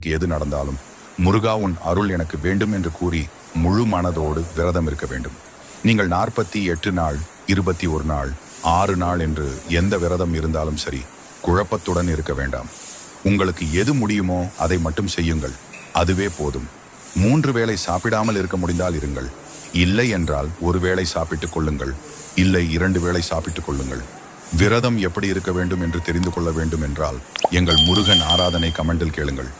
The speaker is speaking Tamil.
எது நடந்தாலும் முருகா உன் அருள் எனக்கு வேண்டும் என்று கூறி முழு மனதோடு விரதம் இருக்க வேண்டும். நீங்கள் 48 நாள், 21 நாள், 6 நாள் என்று எந்த விரதம் இருந்தாலும் சரி, குழப்பத்துடன் இருக்க வேண்டாம். உங்களுக்கு எது முடியுமோ அதை மட்டும் செய்யுங்கள், அதுவே போதும். 3 வேளை சாப்பிடாமல் இருக்க முடிந்தால் இருங்கள், இல்லை என்றால் 1 வேளை சாப்பிட்டுக் கொள்ளுங்கள், இல்லை 2 வேளை சாப்பிட்டுக் கொள்ளுங்கள். விரதம் எப்படி இருக்க வேண்டும் என்று தெரிந்து கொள்ள வேண்டும் என்றால் எங்கள் முருகன் ஆராதனை கமெண்டில் கேளுங்கள்.